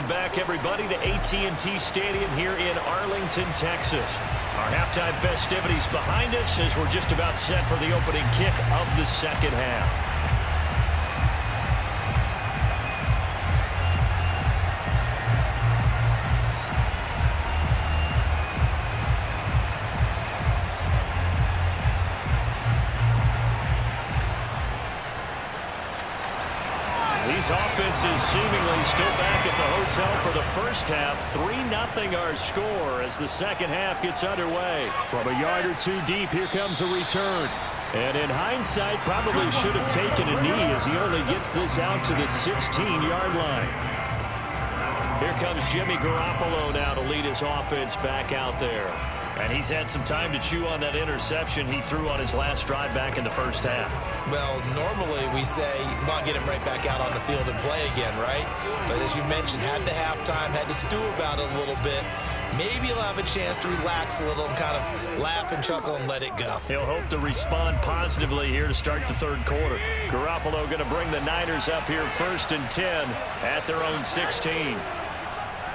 Welcome back, everybody, to AT&T Stadium here in Arlington, Texas. Our halftime festivities behind us as we're just about set for the opening kick of the second half. These offenses seemingly still back at the hotel for the first half. 3-0 our score as the second half gets underway. From a yard or two deep, here comes a return. And in hindsight, probably should have taken a knee as he only gets this out to the 16-yard line. Here comes Jimmy Garoppolo now to lead his offense back out there. And he's had some time to chew on that interception he threw on his last drive back in the first half. Well, normally we say, well, get him right back out on the field and play again, right? But as you mentioned, had the halftime, had to stew about it a little bit. Maybe he'll have a chance to relax a little and kind of laugh and chuckle and let it go. He'll hope to respond positively here to start the third quarter. Garoppolo going to bring the Niners up here 1st and 10 at their own 16.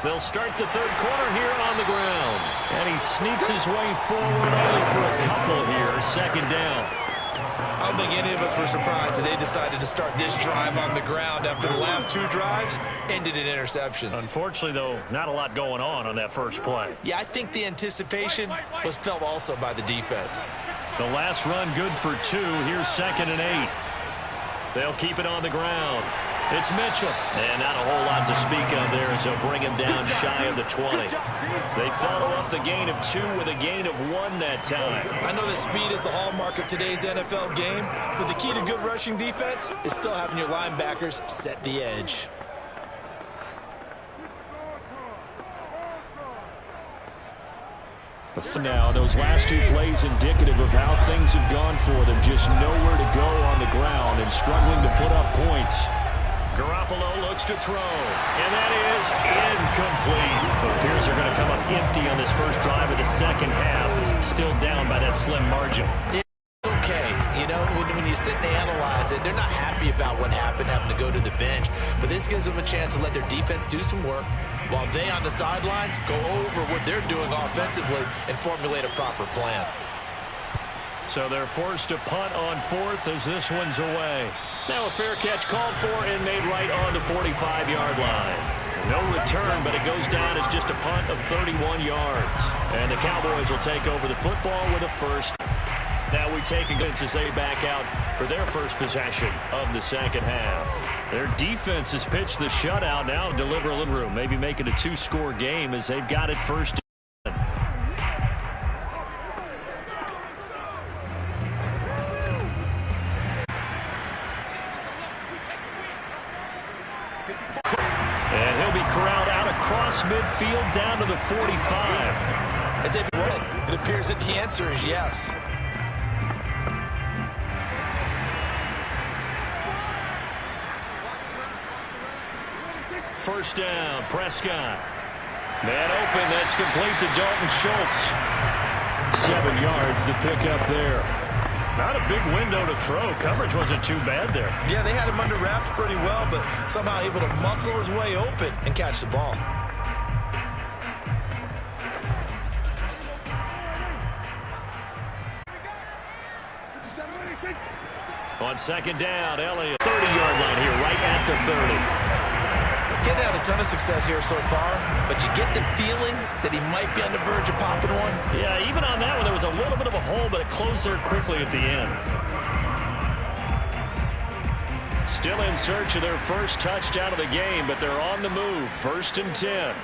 They'll start the third quarter here on the ground. And he sneaks his way forward only for a couple here. Second down. I don't think any of us were surprised that they decided to start this drive on the ground after the last two drives ended in interceptions. Unfortunately, though, not a lot going on that first play. Yeah, I think the anticipation was felt also by the defense. The last run good for 2. Here's 2nd and 8. They'll keep it on the ground. It's Mitchell. And not a whole lot to speak of there as they'll bring him down shy of the 20. They follow up the gain of 2 with a gain of 1 that time. I know that speed is the hallmark of today's NFL game, but the key to good rushing defense is still having your linebackers set the edge. Now, those last 2 plays indicative of how things have gone for them. Just nowhere to go on the ground and struggling to put up points. Garoppolo looks to throw, and that is incomplete. It appears they're going to come up empty on this first drive of the second half, still down by that slim margin. It's okay. You know, when you sit and analyze it, they're not happy about what happened, having to go to the bench. But this gives them a chance to let their defense do some work while they on the sidelines go over what they're doing offensively and formulate a proper plan. So they're forced to punt on 4th as this one's away. Now a fair catch called for and made right on the 45-yard line. No return, but it goes down as just a punt of 31 yards. And the Cowboys will take over the football with a first. Now we take a glance as they back out for their first possession of the second half. Their defense has pitched the shutout now to deliver a little room. Maybe make it a 2-score game as they've got it first. And he'll be corralled out across midfield down to the 45. As if it appears that the answer is yes. First down, Prescott. Man open, that's complete to Dalton Schultz. 7 yards, the pickup there. Not a big window to throw. Coverage wasn't too bad there. Yeah, they had him under wraps pretty well, but somehow able to muscle his way open and catch the ball. On second down, Elliott. 30-yard line here, right at the 30. Getting out a ton of success here so far, but you get the feeling that he might be on the verge of popping one. Yeah, even on that one, there was a little bit of a hole, but it closed there quickly at the end. Still in search of their first touchdown of the game, but they're on the move. 1st and 10.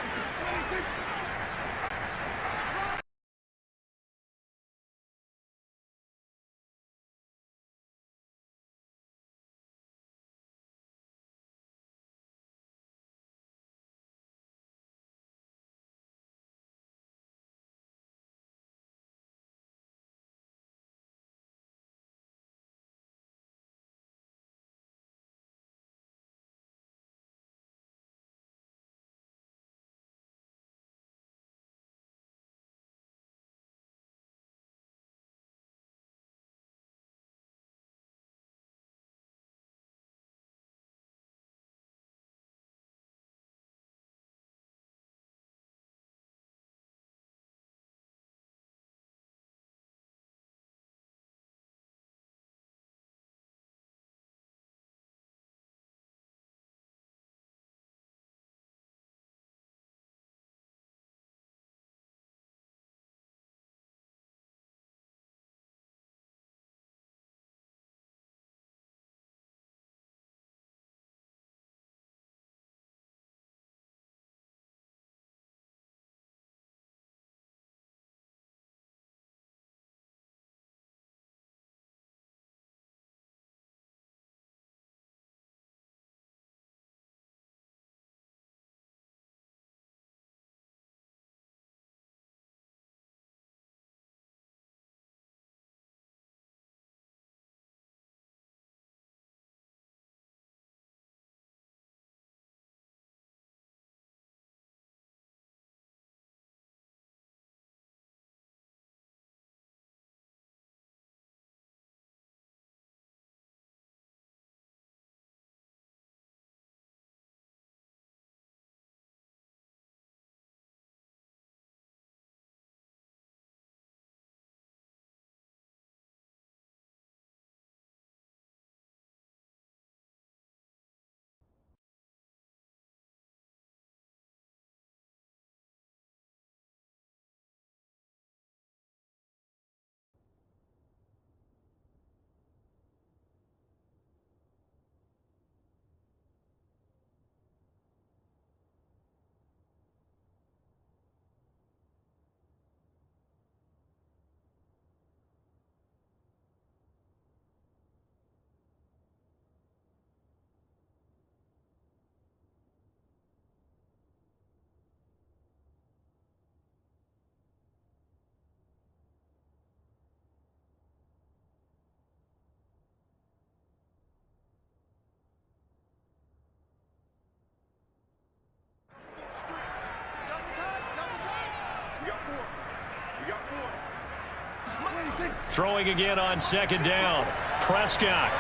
Throwing again on second down. Prescott.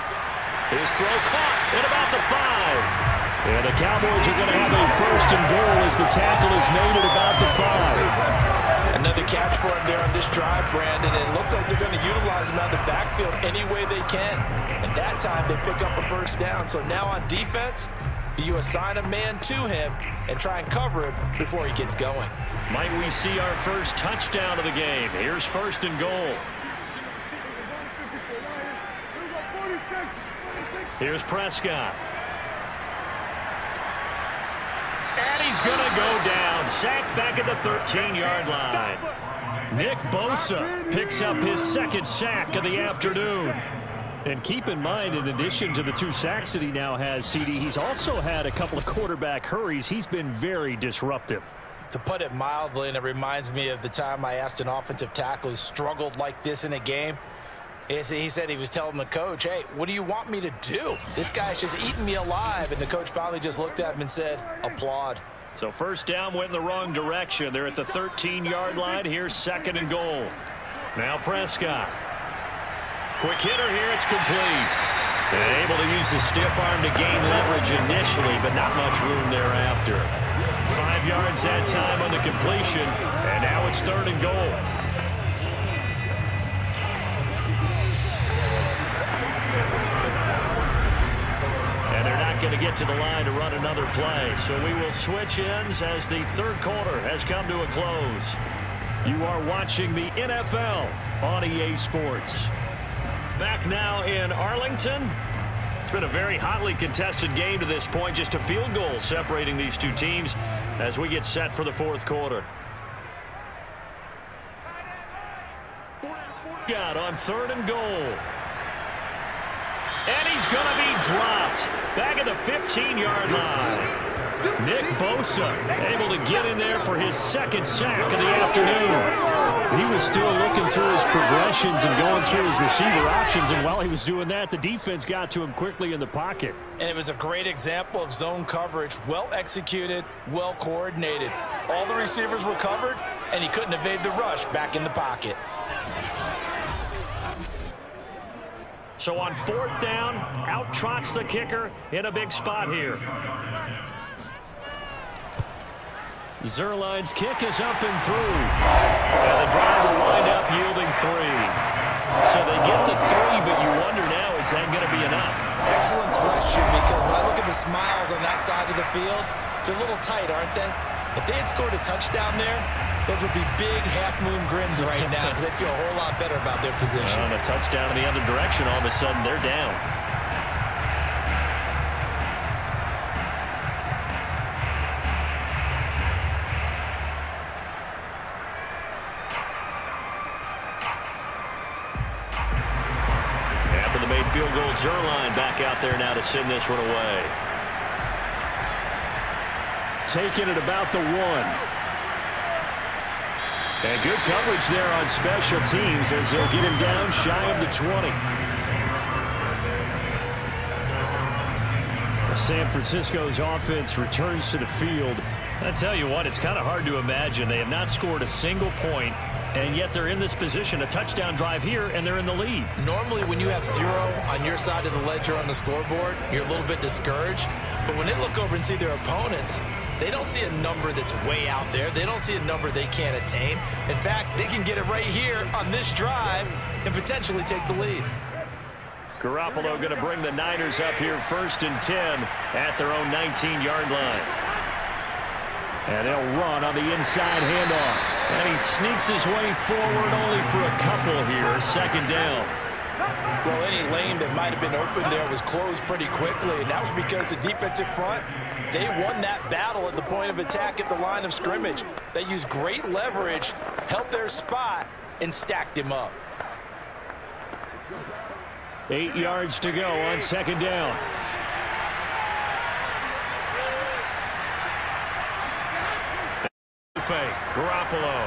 His throw caught at about the 5. And the Cowboys are going to have a first and goal as the tackle is made at about the 5. Another catch for him there on this drive, Brandon. And it looks like they're going to utilize him out of the backfield any way they can. And that time they pick up a first down. So now on defense, you assign a man to him and try and cover him before he gets going. Might we see our first touchdown of the game? Here's first and goal. Here's Prescott. And he's going to go down. Sacked back at the 13-yard line. Nick Bosa picks up his second sack of the afternoon. And keep in mind, in addition to the 2 sacks that he now has, CD, he's also had a couple of quarterback hurries. He's been very disruptive. To put it mildly, and it reminds me of the time I asked an offensive tackle who struggled like this in a game. He said he was telling the coach, hey, what do you want me to do? This guy's just eating me alive. And the coach finally just looked at him and said, applaud. So first down went in the wrong direction. They're at the 13-yard line. Here's second and goal. Now Prescott. Quick hitter here. It's complete. And able to use the stiff arm to gain leverage initially, but not much room thereafter. 5 yards that time on the completion. And now it's third and goal. Going to get to the line to run another play. So we will switch ends as the third quarter has come to a close. You are watching the NFL on EA Sports. Back now in Arlington. It's been a very hotly contested game to this point. Just a field goal separating these two teams as we get set for the fourth quarter. Got on third and goal. And he's going to be dropped back at the 15-yard line. Nick Bosa able to get in there for his second sack of the afternoon. He was still looking through his progressions and going through his receiver options, and while he was doing that, the defense got to him quickly in the pocket. And it was a great example of zone coverage, well executed, well coordinated. All the receivers were covered, and he couldn't evade the rush back in the pocket. So on fourth down, out trots the kicker in a big spot here. Zerline's kick is up and through. And the drive will wind up yielding 3. So they get the 3, but you wonder now, is that going to be enough? Excellent question, because when I look at the smiles on that side of the field, they're a little tight, aren't they? If they had scored a touchdown there, those would be big half-moon grins right now because they'd feel a whole lot better about their position. On a touchdown in the other direction, all of a sudden they're down. After the made field goal, Zerline back out there now to send this one away. Taking it about the 1. And good coverage there on special teams as they'll get him down shy of the 20. San Francisco's offense returns to the field. I tell you what, it's kind of hard to imagine. They have not scored a single point, and yet they're in this position, a touchdown drive here, and they're in the lead. Normally when you have 0 on your side of the ledger on the scoreboard, you're a little bit discouraged. But when they look over and see their opponents, they don't see a number that's way out there. They don't see a number they can't attain. In fact, they can get it right here on this drive and potentially take the lead. Garoppolo going to bring the Niners up here first and 10 at their own 19-yard line. And they'll run on the inside handoff. And he sneaks his way forward only for a couple here. Second down. Well, any lane that might have been open there was closed pretty quickly, and that was because the defensive front, they won that battle at the point of attack at the line of scrimmage. They used great leverage, held their spot, and stacked him up. 8 yards to go on second down. Garoppolo.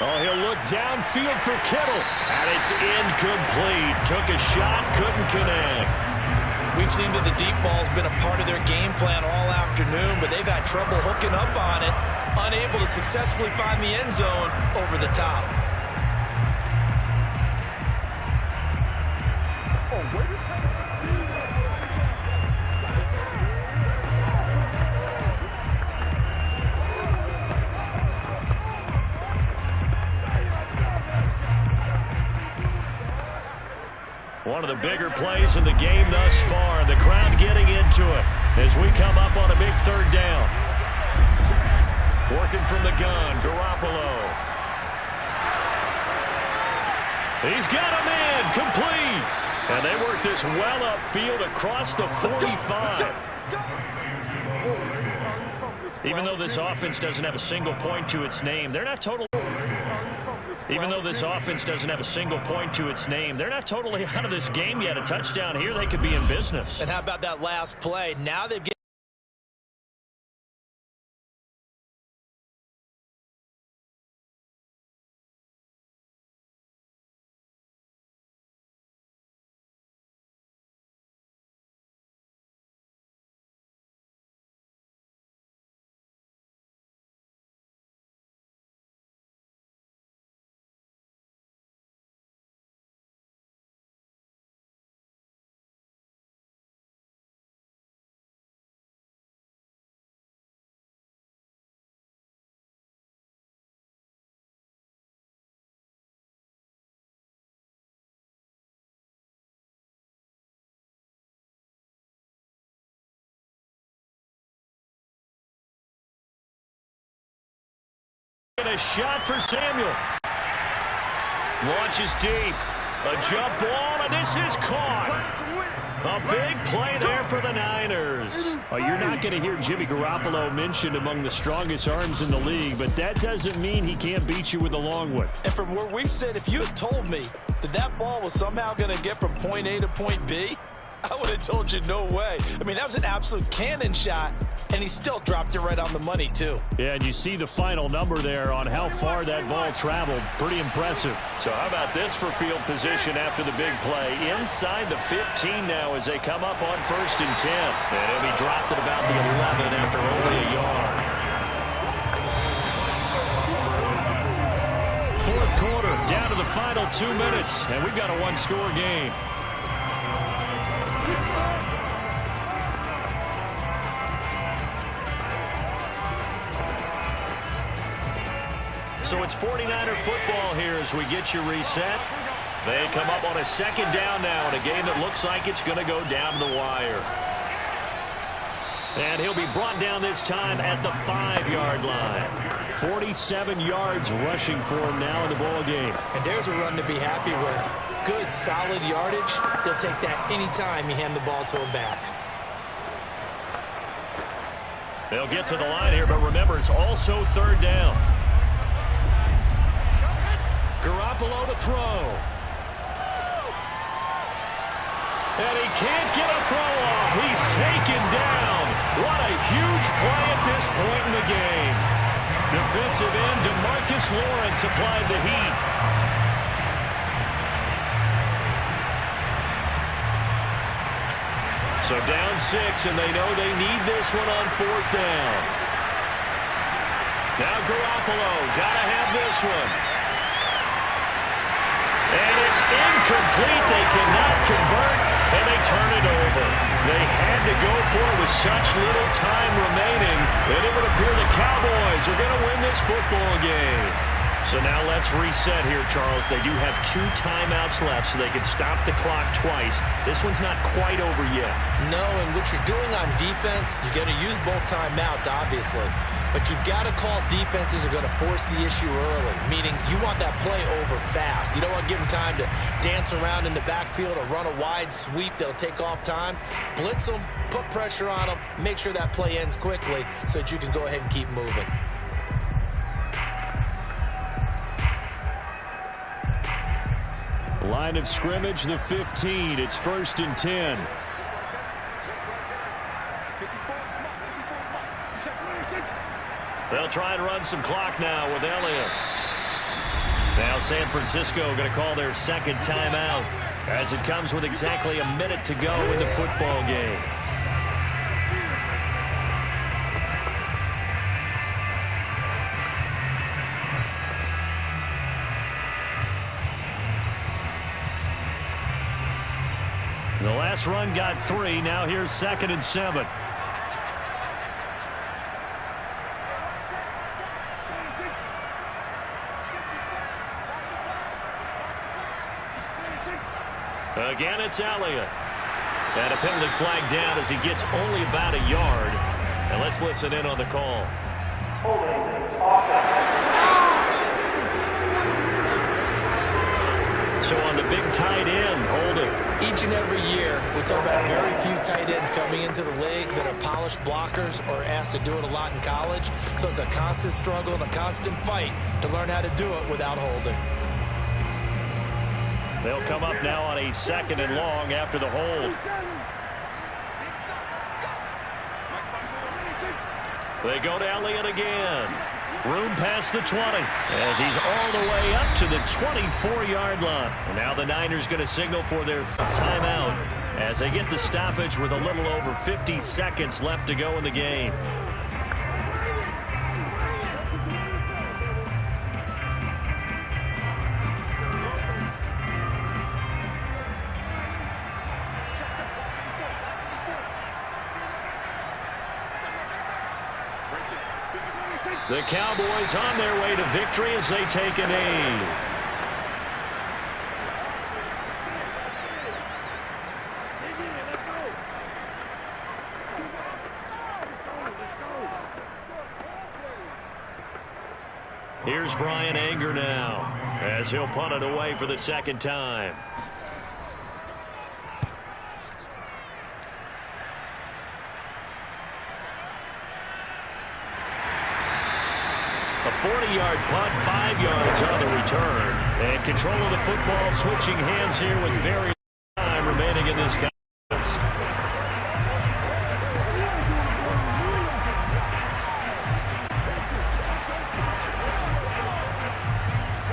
Oh, he'll look downfield for Kittle. And it's incomplete. Took a shot, couldn't connect. We've seen that the deep ball's been a part of their game plan all afternoon, but they've had trouble hooking up on it, unable to successfully find the end zone over the top. One of the bigger plays in the game thus far. The crowd getting into it as we come up on a big third down. Working from the gun, Garoppolo. He's got him in, complete. And they work this well upfield across the 45. Even though this offense doesn't have a single point to its name, they're not totally... Even though this offense doesn't have a single point to its name, they're not totally out of this game yet. A touchdown here, they could be in business. And how about that last play? Now they've get a shot for Samuel. Launches deep. A jump ball, and this is caught. A big play there for the Niners. You're not going to hear Jimmy Garoppolo mentioned among the strongest arms in the league, but that doesn't mean he can't beat you with a long one. And from where we sit, if you had told me that that ball was somehow going to get from point A to point B, I would have told you no way. I mean, that was an absolute cannon shot, and he still dropped it right on the money, too. Yeah, and you see the final number there on how far that ball traveled. Pretty impressive. So how about this for field position after the big play? Inside the 15 now as they come up on 1st and 10. And he'll be dropped at about the 11 after only a yard. Fourth quarter, down to the final 2 minutes, and we've got a one-score game. So it's 49er football here as we get you reset. They come up on a 2nd down now in a game that looks like it's going to go down the wire. And he'll be brought down this time at the 5-yard line. 47 yards rushing for him now in the ball game. And there's a run to be happy with. Good, solid yardage. They'll take that anytime you hand the ball to him back. They'll get to the line here, but remember, it's also 3rd down. Garoppolo to throw. And he can't get a throw off. He's taken down. What a huge play at this point in the game. Defensive end DeMarcus Lawrence applied the heat. So down 6, and they know they need this one on 4th down. Now Garoppolo, gotta have this one. And it's incomplete. They cannot convert, and they turn it over. They had to go for it with such little time remaining, and it would appear the Cowboys are going to win this football game. So now let's reset here, Charles. They do have 2 timeouts left, so they can stop the clock twice. This one's not quite over yet. No, and what you're doing on defense, you're going to use both timeouts, obviously. But you've got to call defenses are going to force the issue early, meaning you want that play over fast. You don't want to give them time to dance around in the backfield or run a wide sweep that'll take off time. Blitz them, put pressure on them, make sure that play ends quickly so that you can go ahead and keep moving. Line of scrimmage, the 15. It's 1st and 10. They'll try and run some clock now with Elliott. Now San Francisco going to call their 2nd timeout as it comes with exactly a minute to go in the football game. Last run got 3. Now here's 2nd and 7. Again, it's Elliott. And a penalty flag down as he gets only about a yard. And let's listen in on the call. So on the big tight end, holding. Each and every year, we talk about very few tight ends coming into the league that are polished blockers or asked to do it a lot in college. So it's a constant struggle and a constant fight to learn how to do it without holding. They'll come up now on a 2nd and long after the hold. They go to Elliott again. Room past the 20 as he's all the way up to the 24-yard line. And now the Niners going to signal for their timeout as they get the stoppage with a little over 50 seconds left to go in the game. The Cowboys on their way to victory as they take a knee. Here's Brian Anger now as he'll punt it away for the 2nd time. A 40-yard punt, 5 yards on the return. And control of the football switching hands here with very little time remaining in this contest.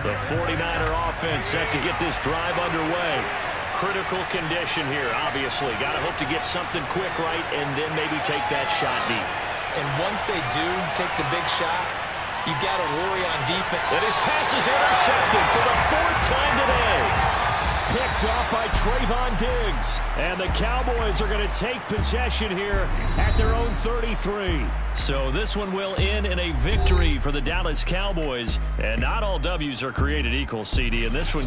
The 49er offense set to get this drive underway. Critical condition here, obviously. Got to hope to get something quick right and then maybe take that shot deep. And once they do take the big shot, you got to worry on defense. And his pass is intercepted for the 4th time today. Picked off by Trayvon Diggs. And the Cowboys are going to take possession here at their own 33. So this one will end in a victory for the Dallas Cowboys. And not all W's are created equal, CD. And this one